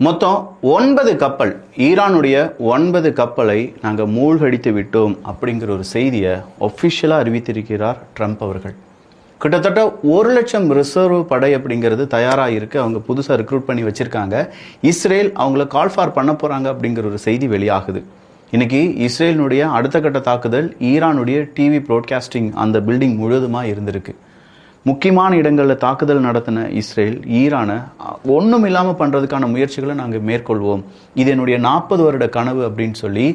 மொத்தம் 9 கப்பல், ஈரானுடைய 9 கப்பலை நாங்கள் மூழ்கடித்து விட்டோம் அப்படிங்கிற ஒரு செய்தியை ஒஃபிஷியலாக அறிவித்திருக்கிறார் ட்ரம்ப் அவர்கள். கிட்டத்தட்ட 1 லட்சம் ரிசர்வ் படை அப்படிங்கிறது தயாராக இருக்குது. அவங்க புதுசாக ரெக்ரூட் பண்ணி வச்சுருக்காங்க. இஸ்ரேல் அவங்கள கால் ஃபார் பண்ண போகிறாங்க அப்படிங்கிற ஒரு செய்தி வெளியாகுது. இன்றைக்கி இஸ்ரேலினுடைய அடுத்த கட்ட தாக்குதல் ஈரானுடைய டிவி ப்ராட்காஸ்டிங் அந்த பில்டிங் முழுவதுமாக இருந்திருக்கு. முக்கியமான இடங்களில் தாக்குதல் நடத்தின இஸ்ரேல் ஈரானை ஒன்றும் இல்லாமல் பண்ணுறதுக்கான முயற்சிகளை நாங்கள் மேற்கொள்வோம், இது என்னுடைய 40 வருட கனவு அப்படின்னு சொல்லி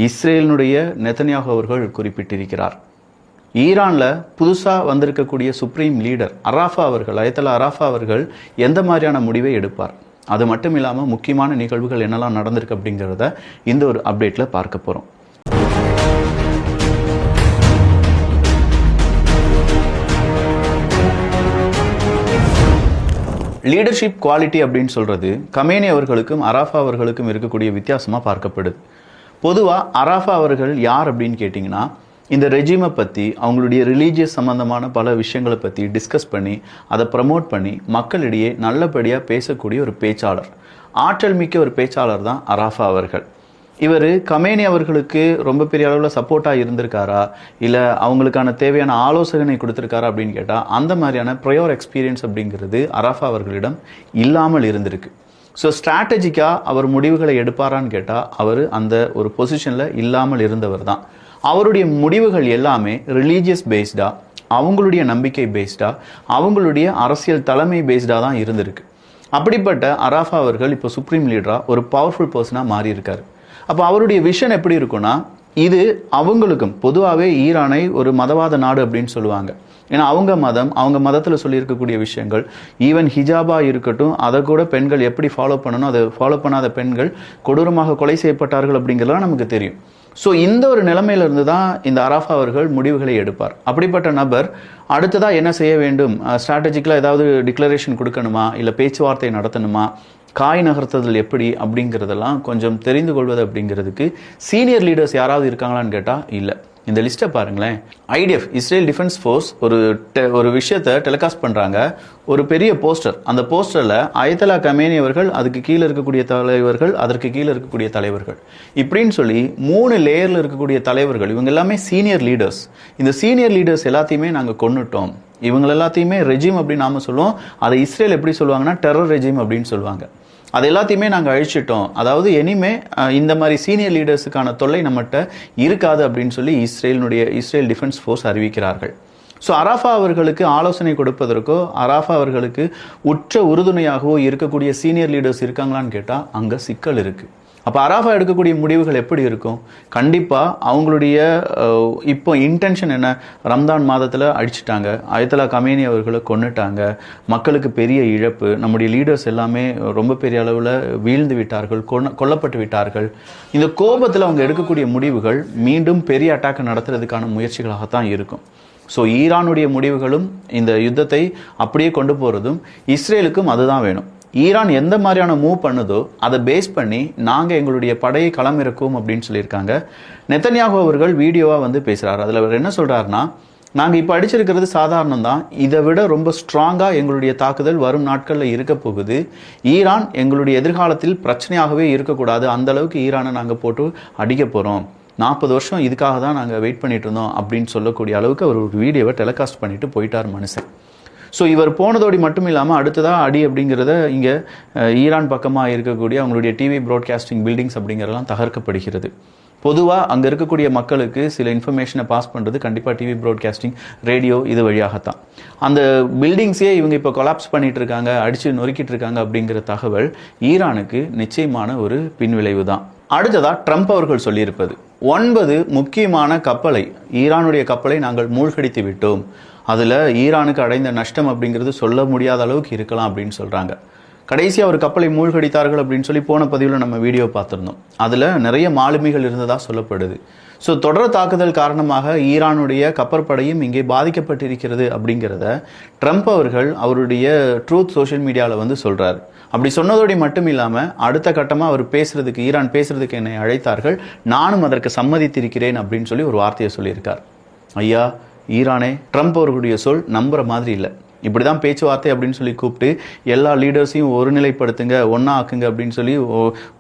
இஸ்ரேலினுடைய நெதன்யாகு அவர்கள் குறிப்பிட்டிருக்கிறார். ஈரானில் புதுசாக வந்திருக்கக்கூடிய சுப்ரீம் லீடர் அராஃபா அவர்கள், அயத்தல்லா அராஃபா அவர்கள் எந்த மாதிரியான முடிவை எடுப்பார், அது மட்டும் இல்லாமல் முக்கியமான நிகழ்வுகள் என்னெல்லாம் நடந்திருக்கு அப்படிங்கிறத இந்த ஒரு அப்டேட்டில் பார்க்க போகிறோம். லீடர்ஷிப் குவாலிட்டி அப்படின்னு சொல்கிறது கமேனி அவர்களுக்கும் அராஃபா அவர்களுக்கும் இருக்கக்கூடிய வித்தியாசமாக பார்க்கப்படுது. பொதுவாக அராஃபா அவர்கள் யார் அப்படின்னு கேட்டிங்கன்னா, இந்த ரெஜிமை பற்றி அவங்களுடைய ரிலீஜியஸ் சம்மந்தமான பல விஷயங்களை பற்றி டிஸ்கஸ் பண்ணி அதை ப்ரமோட் பண்ணி மக்களிடையே நல்லபடியாக பேசக்கூடிய ஒரு பேச்சாளர், ஆற்றல் மிக்க ஒரு பேச்சாளர் தான் அராஃபா அவர்கள். இவர் கமேனி அவர்களுக்கு ரொம்ப பெரிய அளவில் சப்போர்ட்டாக இருந்திருக்காரா, இல்லை அவங்களுக்கான தேவையான ஆலோசனை கொடுத்துருக்காரா அப்படின்னு கேட்டால் அந்த மாதிரியான ப்ரையர் எக்ஸ்பீரியன்ஸ் அப்படிங்கிறது அராஃபா அவர்களிடம் இல்லாமல் இருந்திருக்கு. ஸோ ஸ்ட்ராட்டஜிக்காக அவர் முடிவுகளை எடுப்பாரான்னு கேட்டால் அவர் அந்த ஒரு பொசிஷனில் இல்லாமல் இருந்தவர் தான். அவருடைய முடிவுகள் எல்லாமே ரிலீஜியஸ் பேஸ்டாக, அவங்களுடைய நம்பிக்கை பேஸ்டாக, அவங்களுடைய அரசியல் தலைமை பேஸ்டாக தான் இருந்திருக்கு. அப்படிப்பட்ட அராஃபா அவர்கள் இப்போ சுப்ரீம் லீடராக ஒரு பவர்ஃபுல் பர்சனாக மாறி இருக்காரு. அப்போ அவருடைய விஷன் எப்படி இருக்குன்னா, இது அவங்களுக்கும் பொதுவாகவே ஈரானை ஒரு மதவாத நாடு அப்படின்னு சொல்லுவாங்க. ஏன்னா அவங்க மதத்தில் சொல்லியிருக்கக்கூடிய விஷயங்கள், ஈவன் ஹிஜாபாக இருக்கட்டும், அதை கூட பெண்கள் எப்படி ஃபாலோ பண்ணணும், அதை ஃபாலோ பண்ணாத பெண்கள் கொடூரமாக கொலை செய்யப்பட்டார்கள் அப்படிங்கிறதுலாம் நமக்கு தெரியும். ஸோ இந்த ஒரு நிலைமையிலிருந்து தான் இந்த அராஃபா அவர்கள் முடிவுகளை எடுப்பார். அப்படிப்பட்ட நபர் அடுத்ததாக என்ன செய்ய வேண்டும், ஸ்ட்ராட்டஜிக்கலாக ஏதாவது டிக்ளரேஷன் கொடுக்கணுமா, இல்லை பேச்சுவார்த்தை நடத்தணுமா, காய் நகர்த்துதல் எப்படி அப்படிங்கிறதெல்லாம் கொஞ்சம் தெரிந்து கொள்வது அப்படிங்கிறதுக்கு சீனியர் லீடர்ஸ் யாராவது இருக்காங்களான்னு கேட்டால் இல்லை. இந்த லிஸ்ட்டை பாருங்களேன். ஐடிஎஃப், இஸ்ரேல் டிஃபென்ஸ் ஃபோர்ஸ் ஒரு விஷயத்தை டெலிகாஸ்ட் பண்ணுறாங்க, ஒரு பெரிய போஸ்டர். அந்த போஸ்டரில் அயத்தல்லா கமேனி அவர்கள், அதுக்கு கீழே இருக்கக்கூடிய தலைவர்கள், அதற்கு கீழே இருக்கக்கூடிய தலைவர்கள், இப்படின்னு சொல்லி 3 லேயரில் இருக்கக்கூடிய தலைவர்கள், இவங்க எல்லாமே சீனியர் லீடர்ஸ். இந்த சீனியர் லீடர்ஸ் எல்லாத்தையுமே நாங்கள் கொன்னுட்டோம், இவங்க எல்லாத்தையுமே ரெஜிம் அப்படின்னு நாம சொல்லுவோம். அதை இஸ்ரேல் எப்படி சொல்லுவாங்கன்னா டெரர் ரெஜிம் அப்படின்னு சொல்லுவாங்க. அது எல்லாத்தையுமே நாங்கள் அழிச்சிட்டோம், அதாவது இனிமே இந்த மாதிரி சீனியர் லீடர்ஸுக்கான தொல்லை நம்மகிட்ட இருக்காது அப்படின்னு சொல்லி இஸ்ரேல் டிஃபென்ஸ் ஃபோர்ஸ் அறிவிக்கிறார்கள். ஸோ அராஃபா அவர்களுக்கு ஆலோசனை கொடுப்பதற்கோ அராஃபா அவர்களுக்கு உற்ற உறுதுணையாகவோ இருக்கக்கூடிய சீனியர் லீடர்ஸ் இருக்காங்களான்னு கேட்டால் அங்கே சிக்கல் இருக்குது. அப்போ அராஃபா எடுக்கக்கூடிய முடிவுகள் எப்படி இருக்கும்? கண்டிப்பாக அவங்களுடைய இப்போ இன்டென்ஷன் என்ன, ரம்தான் மாதத்தில் அடிச்சிட்டாங்க, அயத்தல்லா கமேனி அவர்களை கொன்னுட்டாங்க, மக்களுக்கு பெரிய இழப்பு, நம்முடைய லீடர்ஸ் எல்லாமே ரொம்ப பெரிய அளவில் வீழ்ந்து விட்டார்கள், கொல்லப்பட்டு விட்டார்கள். இந்த கோபத்தில் அவங்க எடுக்கக்கூடிய முடிவுகள் மீண்டும் பெரிய அட்டாக் நடத்துறதுக்கான முயற்சிகளாகத்தான் இருக்கும். ஸோ ஈரானுடைய முடிவுகளும் இந்த யுத்தத்தை அப்படியே கொண்டு போகிறதும் இஸ்ரேலுக்கும் அதுதான் வேணும். ஈரான் எந்த மாதிரியான மூவ் பண்ணுதோ அதை பேஸ் பண்ணி நாங்கள் எங்களுடைய படையை களமிறக்குவோம் அப்படின்னு சொல்லியிருக்காங்க. நெதன்யாகு அவர்கள் வீடியோவாக பேசுகிறார். அதில் அவர் என்ன சொல்கிறாருன்னா, நாங்கள் இப்போ அடிச்சிருக்கிறது சாதாரணம் தான், இதை விட ரொம்ப ஸ்ட்ராங்காக எங்களுடைய தாக்குதல் வரும் நாட்களில் இருக்க போகுது. ஈரான் எங்களுடைய எதிர்காலத்தில் பிரச்சனையாகவே இருக்கக்கூடாது, அந்தளவுக்கு ஈரானை நாங்கள் போட்டு அடிக்க போகிறோம், 40 வருஷம் இதுக்காக தான் நாங்கள் வெயிட் பண்ணிட்டு இருந்தோம் அப்படின்னு சொல்லக்கூடிய அளவுக்கு அவர் ஒரு வீடியோவை டெலிகாஸ்ட் பண்ணிட்டு போயிட்டார் மனுஷன். ஸோ இவர் போனதோடு மட்டும் இல்லாமல் அடுத்ததாக அடி அப்படிங்கிறத இங்கே ஈரான் பக்கமாக இருக்கக்கூடிய அவங்களுடைய டிவி ப்ராட்காஸ்டிங் பில்டிங்ஸ் அப்படிங்கிறதெல்லாம் தகர்க்கப்படுகிறது. பொதுவாக அங்கே இருக்கக்கூடிய மக்களுக்கு சில இன்ஃபர்மேஷனை பாஸ் பண்ணுறது கண்டிப்பாக டிவி ப்ராட்காஸ்டிங், ரேடியோ, இது வழியாகத்தான். அந்த பில்டிங்ஸே இவங்க இப்போ கொலாப்ஸ் பண்ணிட்டு இருக்காங்க, அடித்து நொறுக்கிட்டு இருக்காங்க அப்படிங்கிற தகவல் ஈரானுக்கு நிச்சயமான ஒரு பின்விளைவு தான். அடுத்ததாக ட்ரம்ப் அவர்கள் சொல்லியிருப்பது, 9 முக்கியமான கப்பலை, ஈரானுடைய கப்பலை நாங்கள் மூழ்கடித்து விட்டோம், அதில் ஈரானுக்கு அடைந்த நஷ்டம் அப்படிங்கிறது சொல்ல முடியாத அளவுக்கு இருக்கலாம் அப்படின்னு சொல்கிறாங்க. கடைசியாக ஒரு கப்பலை மூழ்கடித்தார்கள் அப்படின்னு சொல்லி போன பதிவில் நம்ம வீடியோ பார்த்துருந்தோம். அதில் நிறைய மாலுமிகள் இருந்ததாக சொல்லப்படுது. ஸோ தொடர் தாக்குதல் காரணமாக ஈரானுடைய கப்பற்படையும் இங்கே பாதிக்கப்பட்டிருக்கிறது அப்படிங்கிறத ட்ரம்ப் அவர்கள் அவருடைய ட்ரூத் சோஷியல் மீடியாவில் சொல்கிறார். அப்படி சொன்னதோடு மட்டும் இல்லாமல் அடுத்த கட்டமாக அவர் பேசுறதுக்கு, ஈரான் பேசுறதுக்கு என்னை அழைத்தார்கள், நானும் அதற்கு சம்மதித்திருக்கிறேன் அப்படின்னு சொல்லி ஒரு வார்த்தையை சொல்லியிருக்கார். ஐயா ஈரானே, ட்ரம்ப் அவர்களுடைய சொல் நம்புற மாதிரி இல்லை. இப்படி தான் பேச்சுவார்த்தை அப்படின்னு சொல்லி கூப்பிட்டு எல்லா லீடர்ஸையும் ஒருநிலைப்படுத்துங்க, ஒன்றா ஆக்குங்க அப்படின்னு சொல்லி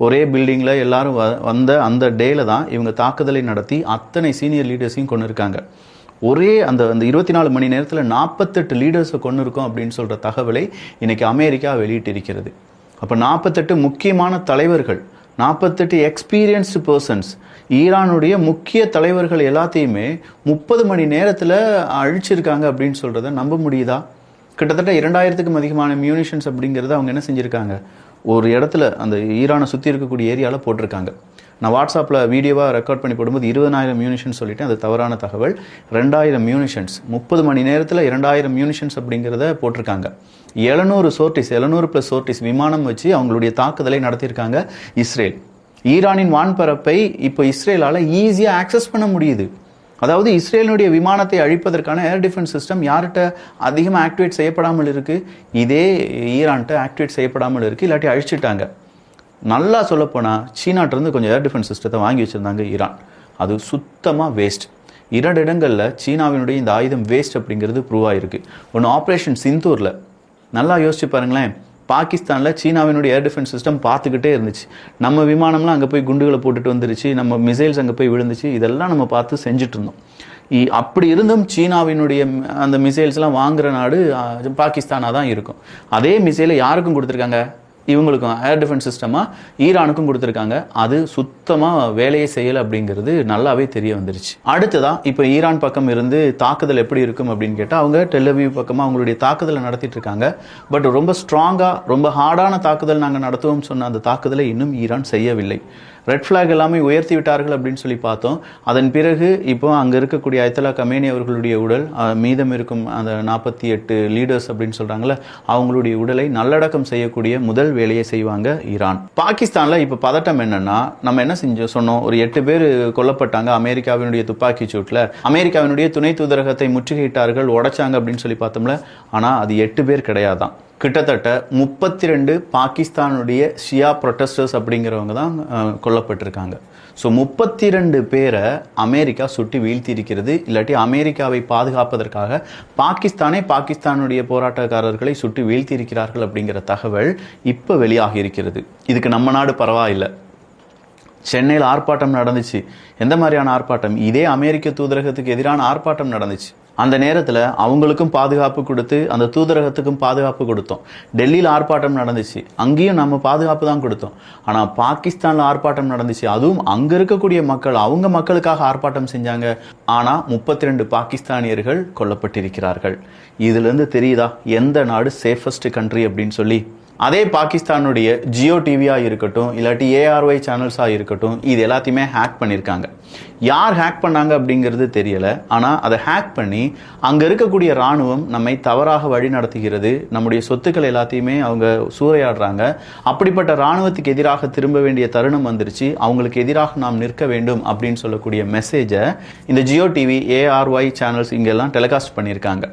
ஒரே பில்டிங்கில் எல்லாரும் வந்த அந்த டேல தான் இவங்க தாக்குதலை நடத்தி அத்தனை சீனியர் லீடர்ஸையும் கொண்டு இருக்காங்க. ஒரே அந்த 24 மணி நேரத்தில் 48 லீடர்ஸை கொண்டு இருக்கோம் அப்படின்னு சொல்கிற தகவலை இன்னைக்கு அமெரிக்கா வெளியிட்டிருக்கிறது. அப்போ 48 முக்கியமான தலைவர்கள், 48 எக்ஸ்பீரியன்ஸ்டு பர்சன்ஸ், ஈரானுடைய முக்கிய தலைவர்கள் எல்லாத்தையுமே 30 மணி நேரத்தில் அழிச்சிருக்காங்க அப்படின்னு சொல்கிறத நம்ப முடியுதா? கிட்டத்தட்ட 2000க்கும் அதிகமான மியூனிஷன்ஸ் அப்படிங்கிறத அவங்க என்ன செஞ்சுருக்காங்க, ஒரு இடத்துல அந்த ஈரானை சுற்றி இருக்கக்கூடிய ஏரியாவில் போட்டிருக்காங்க. நான் வாட்ஸ்அப்பில் வீடியோவாக ரெக்கார்ட் பண்ணி போடும்போது 20,000 மியூனிஷன்ஸ் சொல்லிட்டேன், அது தவறான தகவல். 2000 மியூனிஷன்ஸ், 30 மணி நேரத்தில் 2000 மியூனிஷன்ஸ் அப்படிங்கிறத போட்டிருக்காங்க. 700 சோர்ட்டிஸ், 700 + சோர்ட்டிஸ் விமானம் வச்சு அவங்களுடைய தாக்குதலை நடத்தியிருக்காங்க இஸ்ரேல். ஈரானின் வான்பரப்பை இப்போ இஸ்ரேலால் ஈஸியாக ஆக்சஸ் பண்ண முடியுது. அதாவது இஸ்ரேலினுடைய விமானத்தை அழிப்பதற்கான ஏர் டிஃபென்ஸ் சிஸ்டம் யார்கிட்ட அதிகமாக ஆக்டிவேட் செய்யப்படாமல் இருக்குது? இதே ஈரான்கிட்ட ஆக்டிவேட் செய்யப்படாமல் இருக்குது, இல்லாட்டி அழிச்சிட்டாங்க. நல்லா சொல்லப்போனால் சீனாட்டிருந்து கொஞ்சம் ஏர் டிஃபென்ஸ் சிஸ்டத்தை வாங்கி வச்சுருந்தாங்க ஈரான். அது சுத்தமாக வேஸ்ட். 2 இடங்களில் சீனாவினுடைய இந்த ஆயுதம் வேஸ்ட் அப்படிங்கிறது ப்ரூவ் ஆகிருக்கு. ஒன்று ஆப்ரேஷன் சிந்தூரில், நல்லா யோசிச்சு பாருங்களேன், பாகிஸ்தானில் சீனாவினுடைய ஏர் டிஃபென்ஸ் சிஸ்டம் பார்த்துக்கிட்டே இருந்துச்சு. நம்ம விமானம்லாம் அங்கே போய் குண்டுகளை போட்டுட்டு வந்துருச்சு, நம்ம மிசைல்ஸ் அங்கே போய் விழுந்துச்சு, இதெல்லாம் நம்ம பார்த்து செஞ்சுட்டு இருந்தோம். அப்படி இருந்தும் சீனாவினுடைய அந்த மிசைல்ஸ்லாம் வாங்குகிற நாடு பாகிஸ்தானாக தான் இருக்கும். அதே மிசைலை யாருக்கும் கொடுத்துருக்காங்க? இவங்களுக்கும் ஏர் டிஃபென்ஸ் சிஸ்டமாக ஈரானுக்கும் கொடுத்துருக்காங்க. அது சுத்தமாக வேலையை செய்யலை அப்படிங்கிறது நல்லாவே தெரிய வந்துருச்சு. அடுத்ததான் இப்போ ஈரான் பக்கம் இருந்து தாக்குதல் எப்படி இருக்கும் அப்படின்னு கேட்டால், அவங்க டெல் அவீவ் பக்கமாக அவங்களுடைய தாக்குதலை நடத்திட்டு இருக்காங்க. பட் ரொம்ப ஸ்ட்ராங்காக, ரொம்ப ஹார்டான தாக்குதல் நாங்கள் நடத்துவோம் சொன்ன அந்த தாக்குதலை இன்னும் ஈரான் செய்யவில்லை. ரெட் ஃப்ளாக் எல்லாமே உயர்த்தி விட்டார்கள் அப்படின்னு சொல்லி பார்த்தோம். அதன் பிறகு இப்போ அங்கே இருக்கக்கூடிய அயத்தொல்லா கமேனி அவர்களுடைய உடல், மீதம் இருக்கும் அந்த 48 லீடர்ஸ் அப்படின்னு சொல்கிறாங்களே, அவங்களுடைய உடலை நல்லடக்கம் செய்யக்கூடிய முதல் வேலையை செய்வாங்க ஈரான். பாகிஸ்தானில் இப்போ பதட்டம் என்னன்னா, நம்ம என்ன சொன்னோம், ஒரு 8 பேர் கொல்லப்பட்டாங்க அமெரிக்காவினுடைய துப்பாக்கி சூட்டில். அமெரிக்காவினுடைய துணை தூதரகத்தை முற்றுகையிட்டார்கள், உடைச்சாங்க அப்படின்னு சொல்லி பார்த்தோம்ல. ஆனால் அது 8 பேர் கிடையாதான். கிட்டத்தட்ட 32 பாகிஸ்தானுடைய ஷியா ப்ரொட்டஸ்டர்ஸ் அப்படிங்கிறவங்க தான் கொல்லப்பட்டிருக்காங்க. ஸோ 32 பேரை அமெரிக்கா சுட்டி வீழ்த்தி இருக்கிறது. இல்லாட்டி அமெரிக்காவை பாதுகாப்பதற்காக பாகிஸ்தானுடைய போராட்டக்காரர்களை சுட்டி வீழ்த்தி இருக்கிறார்கள் அப்படிங்கிற தகவல் இப்போ வெளியாகி இருக்கிறது. இதுக்கு நம்ம நாடு பரவாயில்லை. சென்னையில் ஆர்ப்பாட்டம் நடந்துச்சு. எந்த மாதிரியான ஆர்ப்பாட்டம்? இதே அமெரிக்க தூதரகத்துக்கு எதிரான ஆர்ப்பாட்டம் நடந்துச்சு. அந்த நேரத்தில் அவங்களுக்கும் பாதுகாப்பு கொடுத்து அந்த தூதரகத்துக்கும் பாதுகாப்பு கொடுத்தோம். டெல்லியில் ஆர்ப்பாட்டம் நடந்துச்சு, அங்கேயும் நம்ம பாதுகாப்பு தான் கொடுத்தோம். ஆனால் பாகிஸ்தானில் ஆர்ப்பாட்டம் நடந்துச்சு, அதுவும் அங்கே இருக்கக்கூடிய மக்கள் அவங்க மக்களுக்காக ஆர்ப்பாட்டம் செஞ்சாங்க. ஆனால் 32 பாகிஸ்தானியர்கள் கொல்லப்பட்டிருக்கிறார்கள். இதுலேருந்து தெரியுதா எந்த நாடு சேஃபஸ்ட் கண்ட்ரி அப்படின்னு சொல்லி? அதே பாகிஸ்தானுடைய ஜியோ டிவியாக இருக்கட்டும், இல்லாட்டி ARY சேனல்ஸாக இருக்கட்டும், இது எல்லாத்தையுமே ஹேக் பண்ணியிருக்காங்க. யார் ஹேக் பண்ணாங்க அப்படிங்கிறது தெரியலை. ஆனால் அதை ஹேக் பண்ணி அங்கே இருக்கக்கூடிய இராணுவம் நம்மை தவறாக வழி நடத்துகிறது, நம்முடைய சொத்துக்கள் எல்லாத்தையுமே அவங்க சூறையாடுறாங்க. அப்படிப்பட்ட இராணுவத்துக்கு எதிராக திரும்ப வேண்டிய தருணம் வந்துருச்சு, அவங்களுக்கு எதிராக நாம் நிற்க வேண்டும் அப்படின்னு சொல்லக்கூடிய மெசேஜை இந்த ஜியோ டிவி, ARY சேனல்ஸ் இங்கெல்லாம் டெலிகாஸ்ட் பண்ணியிருக்காங்க.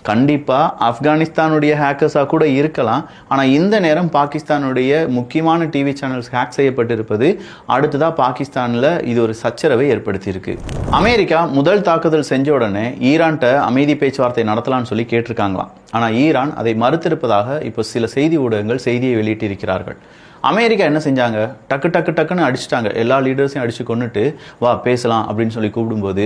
கண்டிப்பாக ஆப்கானிஸ்தானுடைய ஹேக்கர்ஸாக கூட இருக்கலாம். ஆனால் இந்த நேரம் பாகிஸ்தானுடைய முக்கியமான டிவி சேனல்ஸ் ஹேக் செய்யப்பட்டிருப்பது அடுத்ததாக பாகிஸ்தானில் இது ஒரு சச்சரவை ஏற்படுத்தியிருக்கு. அமெரிக்கா முதல் தாக்குதல் செஞ்ச உடனே ஈரான்கிட்ட அமைதி பேச்சுவார்த்தை நடத்தலாம்னு சொல்லி கேட்டிருக்காங்களாம். ஆனால் ஈரான் அதை மறுத்திருப்பதாக இப்போ சில செய்தி ஊடகங்கள் செய்தியை வெளியிட்டிருக்கிறார்கள். அமெரிக்கா என்ன செஞ்சாங்க, டக்குன்னு அடிச்சிட்டாங்க. எல்லா லீடர்ஸையும் அடித்து கொண்டுட்டு வா பேசலாம் அப்படின்னு சொல்லி கூப்பிடும்போது,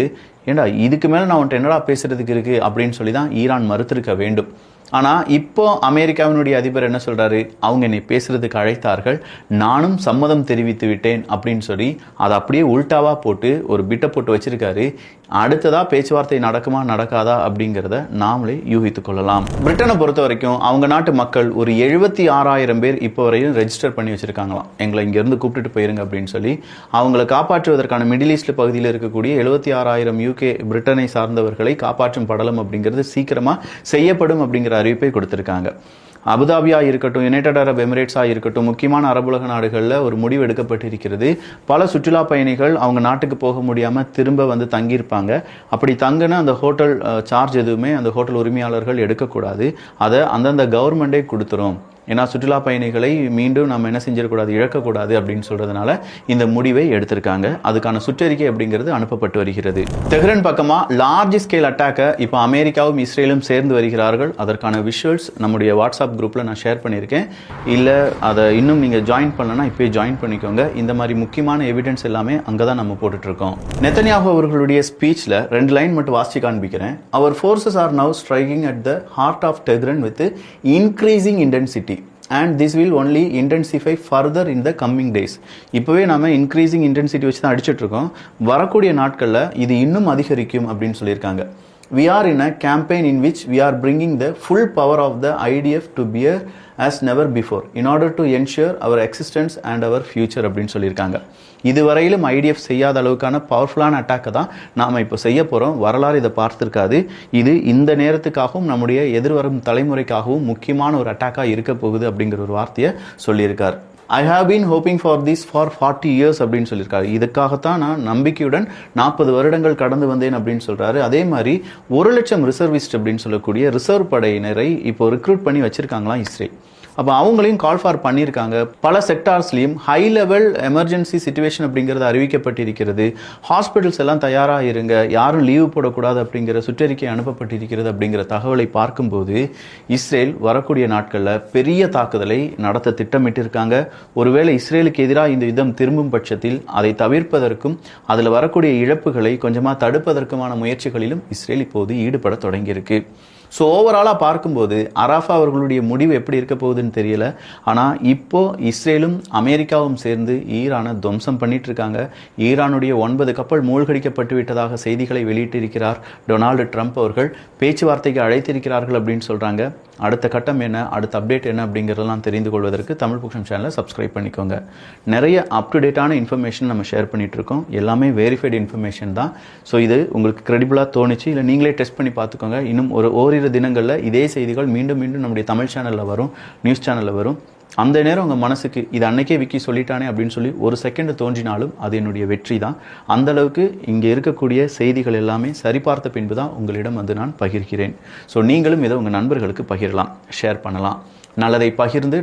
ஏண்டா இதுக்கு மேலே நான் உன்ட்ட என்னடா பேசுறதுக்கு இருக்குது அப்படின்னு சொல்லி தான் ஈரான் மறுத்திருக்க வேண்டும். ஆனால் இப்போ அமெரிக்காவினுடைய அதிபர் என்ன சொல்கிறாரு, அவங்க என்னை பேசுறதுக்கு அழைத்தார்கள், நானும் சம்மதம் தெரிவித்து விட்டேன் அப்படின்னு சொல்லி அதை அப்படியே உல்டாவாக போட்டு ஒரு பிட்டை போட்டு வச்சிருக்காரு. அடுத்ததாக பேச்சுவார்த்தை நடக்குமா நடக்காதா அப்படிங்கிறத நாமளே யூகித்து கொள்ளலாம். பிரிட்டனை பொறுத்த வரைக்கும் அவங்க நாட்டு மக்கள் ஒரு 76,000 பேர் இப்போ வரையும் ரெஜிஸ்டர் பண்ணி வச்சுருக்காங்களாம். எங்களை இங்கேருந்து கூப்பிட்டுட்டு போயிருங்க அப்படின்னு சொல்லி. அவங்களை காப்பாற்றுவதற்கான மிடில் ஈஸ்ட் பகுதியில் இருக்கக்கூடிய 76,000 UK பிரிட்டனை சார்ந்தவர்களை காப்பாற்றும் படலம் அப்படிங்கிறது சீக்கிரமாக செய்யப்படும் அப்படிங்கிற அறிவிப்பை கொடுத்திருக்காங்க. அபுதாபியாக இருக்கட்டும், யுனைடெட் அரப் எமிரேட்ஸாக இருக்கட்டும், முக்கியமான அரபுலக நாடுகளில் ஒரு முடிவு எடுக்கப்பட்டிருக்கிறது. பல சுற்றுலா பயணிகள் அவங்க நாட்டுக்கு போக முடியாமல் திரும்ப வந்து தங்கியிருப்பாங்க. அப்படி தங்கின அந்த ஹோட்டல் சார்ஜ் எதுவுமே அந்த ஹோட்டல் உரிமையாளர்கள் எடுக்கக்கூடாது. அதை அந்தந்த கவர்மெண்டே கொடுத்துரும். ஏன்னா சுற்றுலா பயணிகளை மீண்டும் நம்ம என்ன செஞ்சிடக்கூடாது, இழக்கக்கூடாது அப்படின்னு சொல்றதுனால இந்த முடிவை எடுத்திருக்காங்க. அதுக்கான சுற்றறிக்கை அப்படிங்கிறது அனுப்பப்பட்டு வருகிறது. தெஹ்ரான் பக்கமா லார்ஜ் ஸ்கேல் அட்டாக்கை இப்போ அமெரிக்காவும் இஸ்ரேலும் சேர்ந்து வருகிறார்கள். அதற்கான விஷுவல்ஸ் நம்முடைய வாட்ஸ்அப் குரூப்ல நான் ஷேர் பண்ணியிருக்கேன். இல்லை அதை இன்னும் நீங்கள் ஜாயின் பண்ணலன்னா இப்போயே ஜாயின் பண்ணிக்கோங்க. இந்த மாதிரி முக்கியமான எவிடன்ஸ் எல்லாமே அங்கே தான் நம்ம போட்டுட்ருக்கோம். நெத்தன்யாஹு அவர்களுடைய ஸ்பீச்சில் 2 லைன் மட்டும் வாசிச்சு காண்பிக்கிறேன். அவர் forces are now striking at the heart of Tehran with increasing intensity and this will only intensify further in the coming days. இப்போவே நாம இன்க்ரீசிங் இன்டென்சிட்டி வச்சு தான் அடிச்சிட்டு இருக்கோம். வரக்கூடிய நாட்களில் இது இன்னும் அதிகரிக்கும் அப்படின்னு சொல்லியிருக்காங்க. We are in a campaign in which we are bringing the full power of the IDF to bear as never before in order to ensure our existence and our future அப்படின்னு சொல்லியிருக்காங்க. இதுவரையிலும் ஐடிஎஃப் செய்யாத அளவுக்கான பவர்ஃபுல்லான அட்டாக்கை தான் நாம் இப்போ செய்ய போகிறோம். வரலாறு இதை பார்த்துருக்காது. இது இந்த நேரத்துக்காகவும் நம்முடைய எதிர்வரும் தலைமுறைக்காகவும் முக்கியமான ஒரு அட்டாக்காக இருக்க போகுது அப்படிங்கிற ஒரு வார்த்தையை சொல்லியிருக்கார். I have been hoping for this for 40 years அப்படின்னு சொல்லியிருக்காரு. இதுக்காகத்தான் நான் நம்பிக்கையுடன் 40 வருடங்கள் கடந்து வந்தேன் அப்படின்னு சொல்றாரு. அதே மாதிரி 1,00,000 ரிசர்விஸ்ட் அப்படின்னு சொல்லக்கூடிய ரிசர்வ் படையினரை இப்போ ரிக்ரூட் பண்ணி வச்சிருக்காங்களாம் இஸ்ரேல். அப்போ அவங்களையும் கால் ஃபார் பண்ணியிருக்காங்க. பல செக்டார்ஸ்லையும் ஹை லெவல் எமர்ஜென்சி சிச்சுவேஷன் அப்படிங்கிறது அறிவிக்கப்பட்டிருக்கிறது. ஹாஸ்பிட்டல்ஸ் எல்லாம் தயாராக இருங்க, யாரும் லீவு போடக்கூடாது அப்படிங்கிற சுற்றறிக்கை அனுப்பப்பட்டிருக்கிறது அப்படிங்கிற தகவலை பார்க்கும்போது இஸ்ரேல் வரக்கூடிய நாட்களில் பெரிய தாக்குதலை நடத்த திட்டமிட்டிருக்காங்க. ஒருவேளை இஸ்ரேலுக்கு எதிராக இந்த யுத்தம் திரும்பும் பட்சத்தில் அதை தவிர்ப்பதற்கும் அதில் வரக்கூடிய இழப்புகளை கொஞ்சமாக தடுப்பதற்குமான முயற்சிகளிலும் இஸ்ரேல் இப்போது ஈடுபட தொடங்கியிருக்கு. ஸோ ஓவராலாக பார்க்கும்போது அராஃபா அவர்களுடைய முடிவு எப்படி இருக்க போகுதுன்னு தெரியல. ஆனால் இப்போ இஸ்ரேலும் அமெரிக்காவும் சேர்ந்து ஈரானை துவம்சம் பண்ணிட்டு இருக்காங்க. ஈரானுடைய 9 கப்பல் மூழ்கடிக்கப்பட்டு விட்டதாக செய்திகளை வெளியிட்டிருக்கிறார் டொனால்டு ட்ரம்ப் அவர்கள். பேச்சுவார்த்தைக்கு அழைத்திருக்கிறார்கள் அப்படின்னு சொல்கிறாங்க. அடுத்த கட்டம் என்ன, அடுத்த அப்டேட் என்ன அப்படிங்கிறதெல்லாம் தெரிந்து கொள்வதற்கு தமிழ் பொக்கிஷம் சேனலை சப்ஸ்கிரைப் பண்ணிக்கோங்க. நிறைய அப் டு டேட்டான இன்ஃபர்மேஷன் நம்ம ஷேர் பண்ணிட்டு இருக்கோம். எல்லாமே வெரிஃபைடு இன்ஃபர்மேஷன் தான். ஸோ இது உங்களுக்கு கிரெடிபிளாக தோணுச்சு, இல்லை நீங்களே டெஸ்ட் பண்ணி பார்த்துக்கோங்க. இன்னும் ஓரிரு தினங்களில் இதே செய்திகள் மீண்டும் நம்முடைய தமிழ் சேனலில் வரும், நியூஸ் சேனலில் வரும். அந்த நேரம் உங்கள் மனசுக்கு இது அன்னைக்கே விக்கி சொல்லிட்டானே அப்படின்னு சொல்லி ஒரு செகண்ட் தோன்றினாலும் அது என்னுடைய வெற்றி தான். அந்த அளவுக்கு இங்கே இருக்கக்கூடிய செய்திகள் எல்லாமே சரிபார்த்த பின்பு தான் உங்களிடம் வந்து நான் பகிர்கிறேன். ஸோ நீங்களும் இதை உங்கள் நண்பர்களுக்கு பகிரலாம், ஷேர் பண்ணலாம். நல்லதை பகிர்ந்து